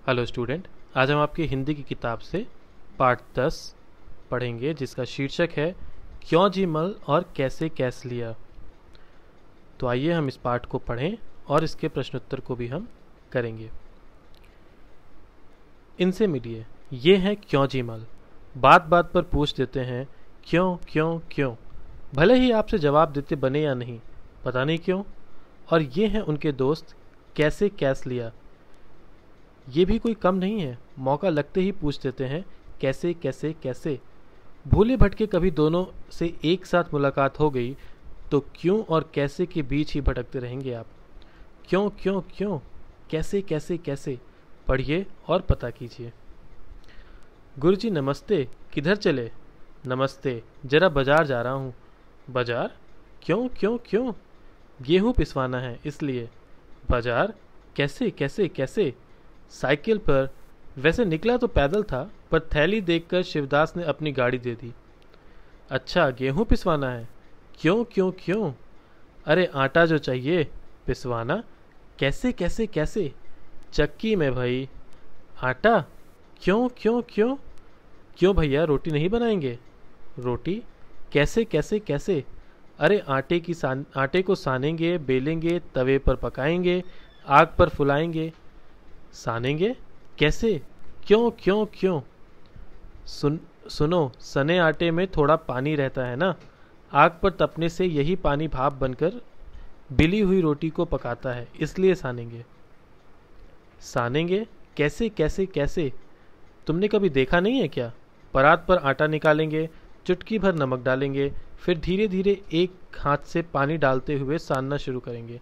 Hello student, आज हम आपकी हिंदी की किताब से पाठ 10 पढ़ेंगे जिसका शीर्षक है क्यों जी मल और कैसे कैस लिया। तो आइए हम इस पाठ को पढ़ें और इसके प्रश्नोत्तर को भी हम करेंगे। इनसे मिलिए, ये हैं क्यों जी मल। बात बात पर पूछ देते हैं क्यों क्यों क्यों, भले ही आपसे जवाब देते बने या नहीं, पता नहीं क्यों। और ये हैं उनके दोस्त कैसे कैस लिया। ये भी कोई कम नहीं है, मौका लगते ही पूछ देते हैं कैसे कैसे कैसे। भूले भटके कभी दोनों से एक साथ मुलाकात हो गई तो क्यों और कैसे के बीच ही भटकते रहेंगे आप। क्यों क्यों क्यों, कैसे कैसे कैसे, पढ़िए और पता कीजिए। गुरुजी नमस्ते, किधर चले? नमस्ते, जरा बाजार जा रहा हूँ। बाजार? क्यों क्यों क्यों? गेहूँ पिसवाना है इसलिए। बाजार? कैसे कैसे कैसे? साइकिल पर। वैसे निकला तो पैदल था, पर थैली देखकर शिवदास ने अपनी गाड़ी दे दी। अच्छा, गेहूं पिसवाना है? क्यों क्यों क्यों? अरे आटा जो चाहिए पिसवाना। कैसे कैसे कैसे? चक्की में भाई। आटा? क्यों क्यों क्यों? क्यों भैया, रोटी नहीं बनाएंगे? रोटी? कैसे कैसे कैसे? अरे आटे को सानेंगे, बेलेंगे, तवे पर पकाएंगे, आग पर फुलाएंगे। सानेंगे? कैसे? क्यों क्यों क्यों? सुनो, सने आटे में थोड़ा पानी रहता है ना, आग पर तपने से यही पानी भाप बनकर बिली हुई रोटी को पकाता है, इसलिए सानेंगे। सानेंगे? कैसे कैसे कैसे? तुमने कभी देखा नहीं है क्या? परात पर आटा निकालेंगे, चुटकी भर नमक डालेंगे, फिर धीरे धीरे एक हाथ से पानी डालते हुए सानना शुरू करेंगे।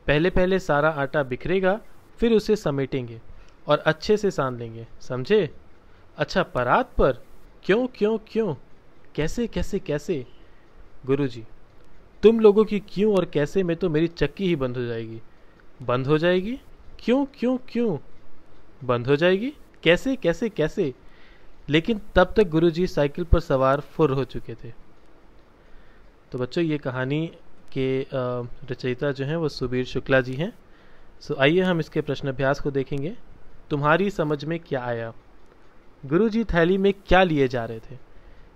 पहले पहले सारा आटा बिखरेगा, फिर उसे समेटेंगे और अच्छे से सान लेंगे, समझे? अच्छा, परात पर? क्यों क्यों क्यों? कैसे कैसे कैसे? गुरुजी, तुम लोगों की क्यों और कैसे में तो मेरी चक्की ही बंद हो जाएगी। बंद हो जाएगी? क्यों क्यों क्यों? बंद हो जाएगी? कैसे कैसे कैसे? लेकिन तब तक गुरुजी साइकिल पर सवार फुर हो चुके थे। तो बच्चों, ये कहानी के रचयिता जो हैं वो सुबीर शुक्ला जी हैं। सो आइए हम इसके प्रश्न अभ्यास को देखेंगे। तुम्हारी समझ में क्या आया? गुरुजी थैली में क्या लिए जा रहे थे?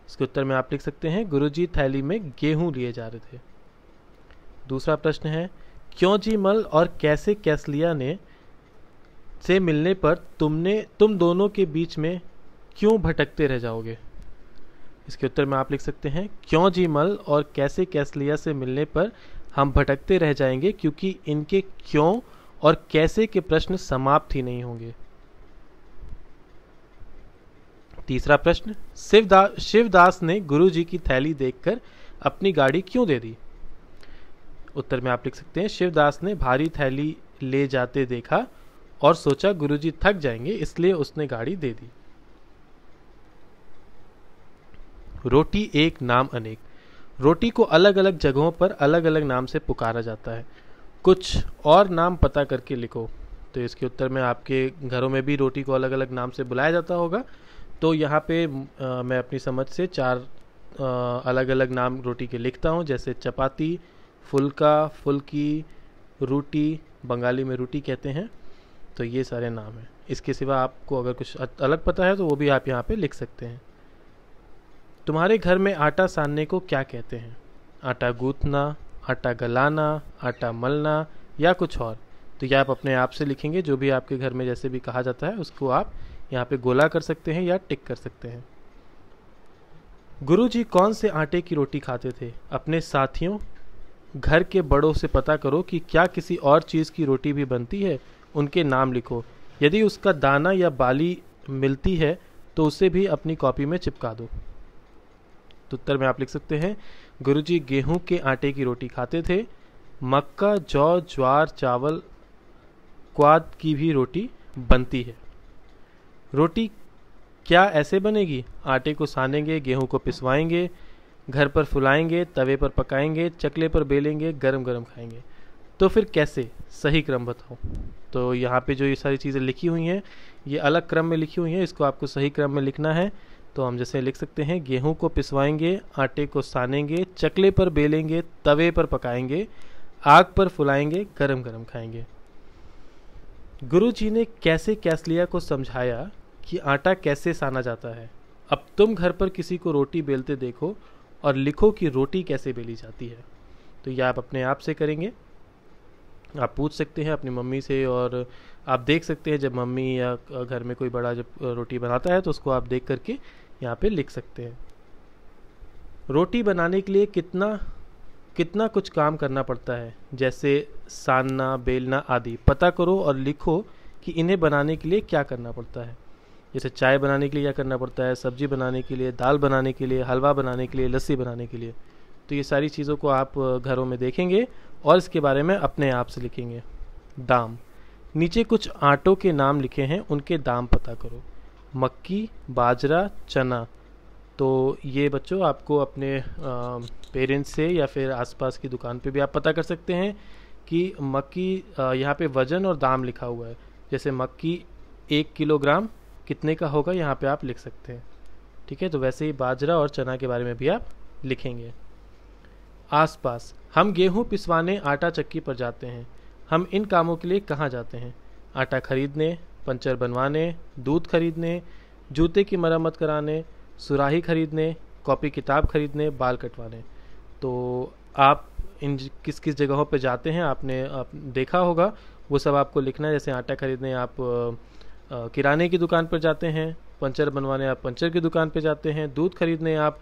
इसके उत्तर में आप लिख सकते हैं गुरुजी थैली में गेहूं लिए जा रहे थे। दूसरा प्रश्न है क्यों जी मल और कैसे कैसलिया ने से मिलने पर तुम दोनों के बीच में क्यों भटकते रह जाओगे? इसके उत्तर में आप लिख सकते हैं क्यों जी मल और कैसे कैसलिया से मिलने पर हम भटकते रह जाएंगे क्योंकि इनके क्यों और कैसे के प्रश्न समाप्त ही नहीं होंगे। तीसरा प्रश्न, शिवदास ने गुरुजी की थैली देखकर अपनी गाड़ी क्यों दे दी? उत्तर में आप लिख सकते हैं शिवदास ने भारी थैली ले जाते देखा और सोचा गुरुजी थक जाएंगे, इसलिए उसने गाड़ी दे दी। रोटी एक नाम अनेक। रोटी को अलग अलग जगहों पर अलग अलग नाम से पुकारा जाता है, कुछ और नाम पता करके लिखो। तो इसके उत्तर में आपके घरों में भी रोटी को अलग अलग नाम से बुलाया जाता होगा। तो यहाँ पे मैं अपनी समझ से 4 अलग अलग नाम रोटी के लिखता हूँ, जैसे चपाती, फुल्का, फुल्की, रोटी, बंगाली में रोटी कहते हैं। तो ये सारे नाम हैं। इसके सिवा आपको अगर कुछ अलग पता है तो वो भी आप यहाँ पे लिख सकते हैं। तुम्हारे घर में आटा सानने को क्या कहते हैं? आटा गूंथना, आटा गलाना, आटा मलना या कुछ और? तो यह आप अपने आप से लिखेंगे, जो भी आपके घर में जैसे भी कहा जाता है उसको आप यहाँ पे गोला कर सकते हैं या टिक कर सकते हैं। गुरुजी कौन से आटे की रोटी खाते थे? अपने साथियों, घर के बड़ों से पता करो कि क्या किसी और चीज़ की रोटी भी बनती है, उनके नाम लिखो। यदि उसका दाना या बाली मिलती है तो उसे भी अपनी कॉपी में चिपका दो। तो उत्तर में आप लिख सकते हैं गुरुजी गेहूं के आटे की रोटी खाते थे। मक्का, जौ, ज्वार, चावल, क्वाद की भी रोटी बनती है। रोटी क्या ऐसे बनेगी? आटे को सानेंगे, गेहूं को पिसवाएंगे, घर पर फुलाएंगे, तवे पर पकाएंगे, चकले पर बेलेंगे, गरम गरम खाएंगे। तो फिर कैसे? सही क्रम बताओ। तो यहाँ पे जो ये सारी चीज़ें लिखी हुई हैं ये अलग क्रम में लिखी हुई हैं, इसको आपको सही क्रम में लिखना है। तो हम जैसे लिख सकते हैं गेहूं को पिसवाएंगे, आटे को सानेंगे, चकले पर बेलेंगे, तवे पर पकाएंगे, आग पर फुलाएंगे, गरम गरम खाएंगे। गुरुजी ने कैसे कैसलिया को समझाया कि आटा कैसे साना जाता है। अब तुम घर पर किसी को रोटी बेलते देखो और लिखो कि रोटी कैसे बेली जाती है। तो यह आप अपने आप से करेंगे। आप पूछ सकते हैं अपनी मम्मी से, और आप देख सकते हैं जब मम्मी या घर में कोई बड़ा जब रोटी बनाता है तो उसको आप देख करके यहाँ पे लिख सकते हैं। रोटी बनाने के लिए कितना कितना कुछ काम करना पड़ता है, जैसे सानना, बेलना आदि पता करो और लिखो कि इन्हें बनाने के लिए क्या करना पड़ता है। जैसे चाय बनाने के लिए क्या करना पड़ता है, सब्जी बनाने के लिए, दाल बनाने के लिए, हलवा बनाने के लिए, लस्सी बनाने के लिए। तो ये सारी चीज़ों को आप घरों में देखेंगे और इसके बारे में अपने आप से लिखेंगे। दाम, नीचे कुछ आटों के नाम लिखे हैं, उनके दाम पता करो। मक्की, बाजरा, चना। तो ये बच्चों आपको अपने पेरेंट्स से या फिर आसपास की दुकान पे भी आप पता कर सकते हैं कि मक्की, यहाँ पे वज़न और दाम लिखा हुआ है। जैसे मक्की 1 किलोग्राम कितने का होगा, यहाँ पे आप लिख सकते हैं। ठीक है, तो वैसे ही बाजरा और चना के बारे में भी आप लिखेंगे। आसपास, हम गेहूं पिसवाने आटा चक्की पर जाते हैं। हम इन कामों के लिए कहाँ जाते हैं? आटा खरीदने, पंचर बनवाने, दूध खरीदने, जूते की मरम्मत कराने, सुराही खरीदने, कॉपी किताब खरीदने, बाल कटवाने। तो आप इन किस किस जगहों पे जाते हैं आपने देखा होगा, वो सब आपको लिखना है। जैसे आटा खरीदने आप किराने की दुकान पर जाते हैं, पंचर बनवाने आप पंचर की दुकान पर जाते हैं, दूध खरीदने आप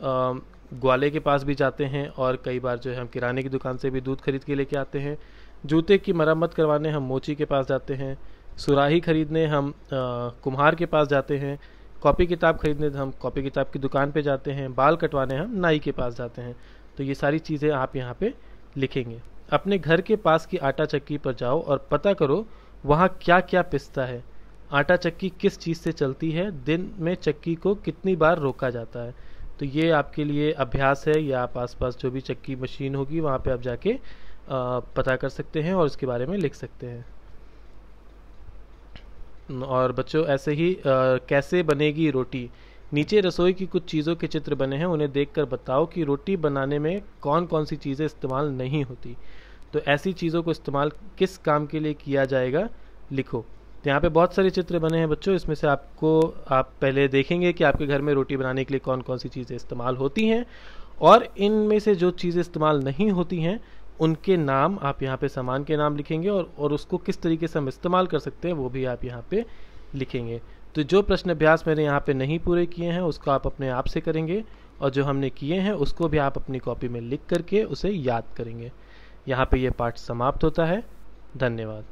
ग्वाले के पास भी जाते हैं, और कई बार जो है हम किराने की दुकान से भी दूध खरीद के लेके आते हैं। जूते की मरम्मत करवाने हम मोची के पास जाते हैं, सुराही खरीदने हम कुम्हार के पास जाते हैं, कॉपी किताब खरीदने हम कॉपी किताब की दुकान पे जाते हैं, बाल कटवाने हम नाई के पास जाते हैं। तो ये सारी चीज़ें आप यहाँ पे लिखेंगे। अपने घर के पास की आटा चक्की पर जाओ और पता करो वहाँ क्या क्या पिसता है। आटा चक्की किस चीज़ से चलती है, दिन में चक्की को कितनी बार रोका जाता है। तो ये आपके लिए अभ्यास है, या आप आसपास जो भी चक्की मशीन होगी वहाँ पे आप जाके पता कर सकते हैं और इसके बारे में लिख सकते हैं। और बच्चों ऐसे ही कैसे बनेगी रोटी, नीचे रसोई की कुछ चीज़ों के चित्र बने हैं, उन्हें देखकर बताओ कि रोटी बनाने में कौन कौन सी चीज़ें इस्तेमाल नहीं होती। तो ऐसी चीज़ों को इस्तेमाल किस काम के लिए किया जाएगा, लिखो। तो यहाँ पे बहुत सारे चित्र बने हैं बच्चों, इसमें से आप पहले देखेंगे कि आपके घर में रोटी बनाने के लिए कौन कौन सी चीज़ें इस्तेमाल होती हैं, और इनमें से जो चीज़ें इस्तेमाल नहीं होती हैं उनके नाम आप यहाँ पे सामान के नाम लिखेंगे, और उसको किस तरीके से हम इस्तेमाल कर सकते हैं वो भी आप यहाँ पे लिखेंगे। तो जो प्रश्न अभ्यास मैंने यहाँ पे नहीं पूरे किए हैं उसको आप अपने आप से करेंगे, और जो हमने किए हैं उसको भी आप अपनी कॉपी में लिख करके उसे याद करेंगे। यहाँ पे ये पाठ समाप्त होता है। धन्यवाद।